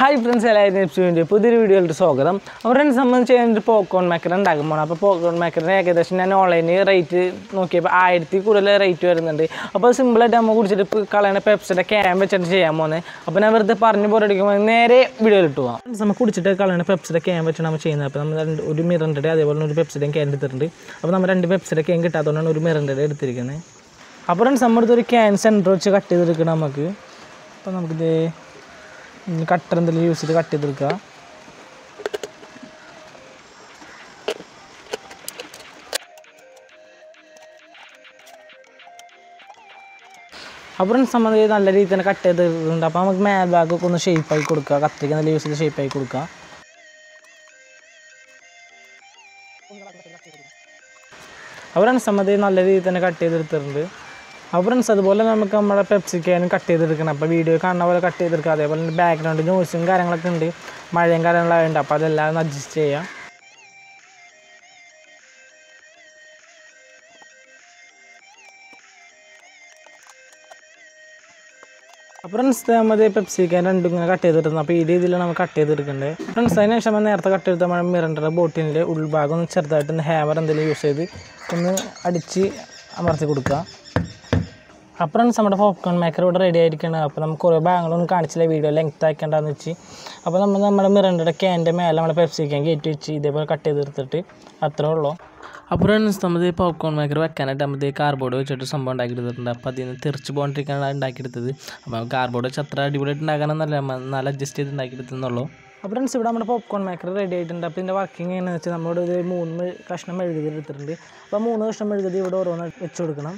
Hi friends, പുതിയൊരു വീഡിയോയിലോട്ട് സ്വാഗതം. അപ്പോൾ സംബന്ധിച്ച് കഴിഞ്ഞിട്ട് പോപ്കോൺ മേക്കർ ഉണ്ടാക്കാൻ പോകണം. അപ്പോൾ പോപ്കോൺ മേക്കറിന് ഏകദേശം ഞാൻ ഓൺലൈനിൽ റേറ്റ് നോക്കിയപ്പോൾ 1000 കൂടുതൽ റേറ്റ് വരുന്നുണ്ട്. അപ്പോൾ സിമ്പിളായിട്ട് നമ്മൾ കുടിച്ചിട്ട് കളയണ പെപ്സിയുടെ ക്യാൻ വെച്ചിട്ട് ചെയ്യാൻ പോകുന്നത്. അപ്പോൾ ഞാൻ വെറുതെ പറഞ്ഞു പോരടിക്കുമ്പോൾ നേരെ വീഡിയോയിലിട്ട് പോകാം. നമ്മൾ കുടിച്ചിട്ട് കളയണ പെപ്സിയുടെ ക്യാൻ വെച്ചാണ് നമ്മൾ ചെയ്യുന്നത്. അപ്പോൾ നമ്മൾ ഒരു മിററിൻ്റെ അതേപോലെ ഒരു പെപ്സിയുടെയും ക്യാൻ എടുത്തിട്ടുണ്ട്. അപ്പോൾ നമ്മൾ 2 പെപ്സിയുടെ ക്യാൻ കിട്ടാത്തതുകൊണ്ടാണ് ഒരു മിററിൻ്റെ എടുത്തിരിക്കുന്നത്. അപ്പോൾ നമ്മുടെ ഒരു ക്യാൻ സെൻറ്റർ വെച്ച് കട്ട് ചെയ്തെടുക്കണം നമുക്ക്. അപ്പോൾ നമുക്കിത് കട്ടർ എന്തെങ്കിലും യൂസ് ചെയ്ത് കട്ട് ചെയ്തെടുക്കുക. അപ്പോൾ സംബന്ധിച്ച് നല്ല രീതിയിൽ തന്നെ കട്ട് ചെയ്തിട്ടുണ്ട്. അപ്പോൾ നമുക്ക് മേൽ ഭാഗമൊക്കെ ഒന്ന് ഷേപ്പായി കൊടുക്കുക. കത്തിരിക്ക നല്ല യൂസ് ചെയ്ത് ഷേപ്പായി കൊടുക്കുക. അപ്പോൾ സംബന്ധിച്ച് നല്ല രീതിയിൽ തന്നെ കട്ട് ചെയ്തെടുത്തിട്ടുണ്ട്. അപ്പോൾ അതുപോലെ നമുക്ക് നമ്മുടെ പെപ്സിക്കാനും കട്ട് ചെയ്തെടുക്കണം. അപ്പോൾ വീഡിയോ കാണുന്ന പോലെ കട്ട് ചെയ്തെടുക്കുക. അതേപോലെ തന്നെ ബാക്ക്ഗ്രൗണ്ട് നോയ്സും കാര്യങ്ങളൊക്കെ ഉണ്ട്, മഴയും കാര്യങ്ങളൊക്കെ ഉണ്ട്. അപ്പോൾ അതെല്ലാം ഒന്ന് അഡ്ജസ്റ്റ് ചെയ്യാം. അപ്പോൾ നമ്മൾ പെപ്സിക്കാൻ രണ്ടും ഇങ്ങനെ കട്ട് ചെയ്തെടുക്കുന്നത്. അപ്പോൾ ഈ രീതിയിലാണ് നമുക്ക് കട്ട് ചെയ്തെടുക്കേണ്ടത്. അതിന് ശേഷം നേരത്തെ കട്ട് ചെയ്ത നമ്മുടെ മിററിൻ്റെ ബോട്ടിലിൻ്റെ ഉൾഭാഗം ഒന്ന് ചെറുതായിട്ടൊന്ന് ഹാമർ എന്തെങ്കിലും യൂസ് ചെയ്ത് ഒന്ന് അടിച്ച് അമർത്തി കൊടുക്കുക. അപ്പോൾ നമ്മുടെ പോപ്കോൺ മേക്കർ ഇവിടെ റെഡി ആയിരിക്കണം. അപ്പോൾ നമുക്ക് കുറേ ഭാഗങ്ങളൊന്നും കാണിച്ചില്ല, വീഡിയോ ലെങ്ത് ആക്കേണ്ടതെന്ന് വെച്ച്. അപ്പോൾ നമ്മുടെ മിററിൻ്റെ ക്യാൻ്റെ മേലെ നമ്മുടെ പെപ്സിക്കാൻ കയറ്റി വെച്ച് ഇതേപോലെ കട്ട് ചെയ്തെടുത്തിട്ട് അത്രേ ഉള്ളൂ. അപ്പോൾ നമ്മൾ പോപ്കോൺ മേക്കർ വെക്കാനായിട്ട് നമ്മൾ കാർഡ്ബോർഡ് വെച്ചിട്ട് സംഭവം ഉണ്ടാക്കിയെടുത്തിട്ടുണ്ട്. അപ്പോൾ അതിൽ നിന്ന് തെറിച്ച് പോകാണ്ടിരിക്കാനാണ് ഉണ്ടാക്കിയെടുത്തത്. അപ്പോൾ കാർഡ്ബോർഡ് വെച്ച് അത്ര അടിപൊളിയായിട്ട് ഉണ്ടാക്കാനൊന്നല്ല, നല്ല അഡ്ജസ്റ്റ് ചെയ്ത് ഉണ്ടാക്കിയെടുത്തെന്നുള്ളൂ. അപ്പോൾ ഇവിടെ നമ്മുടെ പോപ്കോൺ മേക്കർ റെഡി ആയിട്ടുണ്ട്. അപ്പോൾ ഇതിൻ്റെ വർക്കിംഗ് എങ്ങനെയാണെന്ന് വെച്ചാൽ നമ്മുടെ ഒരു 3 കഷ്ണം മെഴുകുതിരി എടുത്തിട്ടുണ്ട്. അപ്പോൾ 3 കഷ്ണം മെഴുകുതിരി ഇവിടെ ഓരോന്ന് വെച്ച് കൊടുക്കണം.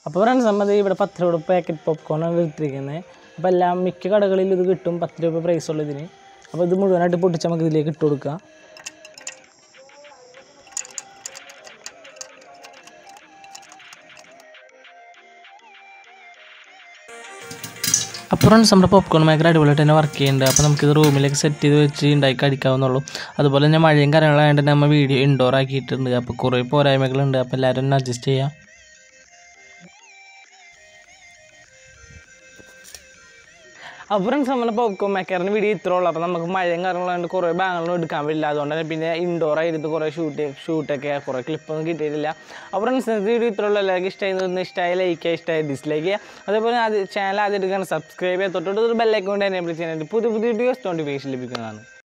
അപ്പോൾ സംബന്ധിച്ച് ഇവിടെ 10 രൂപ പാക്കറ്റ് പോപ്കോണാണ് വിറ്റിരിക്കുന്നത്. അപ്പോൾ എല്ലാം മിക്ക കടകളിലും ഇത് കിട്ടും, 10 രൂപ പ്രൈസ് ഉള്ളതിന്. അപ്പോൾ ഇത് മുഴുവനായിട്ട് പൊട്ടിച്ച് നമുക്ക് ഇതിലേക്ക് ഇട്ട് കൊടുക്കുക. അപ്പോൾ നമ്മുടെ പോപ്കോൺ മേക്കർ അടിപൊളിയായിട്ട് തന്നെ വർക്ക് ചെയ്യുന്നുണ്ട്. അപ്പോൾ നമുക്കിത് റൂമിലേക്ക് സെറ്റ് ചെയ്ത് വെച്ച് ഉണ്ടാക്കി അടിക്കാവുന്നുള്ളൂ. അതുപോലെ തന്നെ മഴയും കാര്യങ്ങളായതുകൊണ്ട് നമ്മൾ വീഡിയോ ഇൻഡോർ ആക്കിയിട്ടുണ്ട്. അപ്പോൾ കുറേ പോരായ്മകളുണ്ട്. അപ്പോൾ എല്ലാവരും ഒന്ന് അഡ്ജസ്റ്റ് ചെയ്യാം. അപ്പോൾ നമ്മുടെ പോപ്കോൺ മേക്കറിന് വീഡിയോ ഇത്ര ഉള്ളൂ. അപ്പോൾ നമുക്ക് മഴയും കാര്യങ്ങളുണ്ട്, കുറേ ഭാഗങ്ങളും എടുക്കാൻ പറ്റില്ല. അതുകൊണ്ട് തന്നെ പിന്നെ ഇൻഡോർ ആയിരുന്നു കുറേ ഷൂട്ടൊക്കെ കുറേ ക്ലിപ്പൊന്നും കിട്ടിയിട്ടില്ല. അപ്പോൾ വീഡിയോ ഇത്ര ഉള്ളൂ. എല്ലാവർക്കും ഇഷ്ടമായി ലൈക്ക് ചെയ്യുക, ഇഷ്ടമായി ഡിസ്ലൈക്ക് ചെയ്യുക. അതേപോലെ ചാനൽ ആദ്യം എടുക്കാൻ സബ്സ്ക്രൈബ് ചെയ്യുക, തൊട്ടടുത്തൊരു ബെല്ലൈക്കൺ എനേബിൾ ചെയ്യാനായിട്ട് പുതിയ വീഡിയോസ് നോട്ടിഫിക്കേഷൻ ലഭിക്കുന്നതാണ്.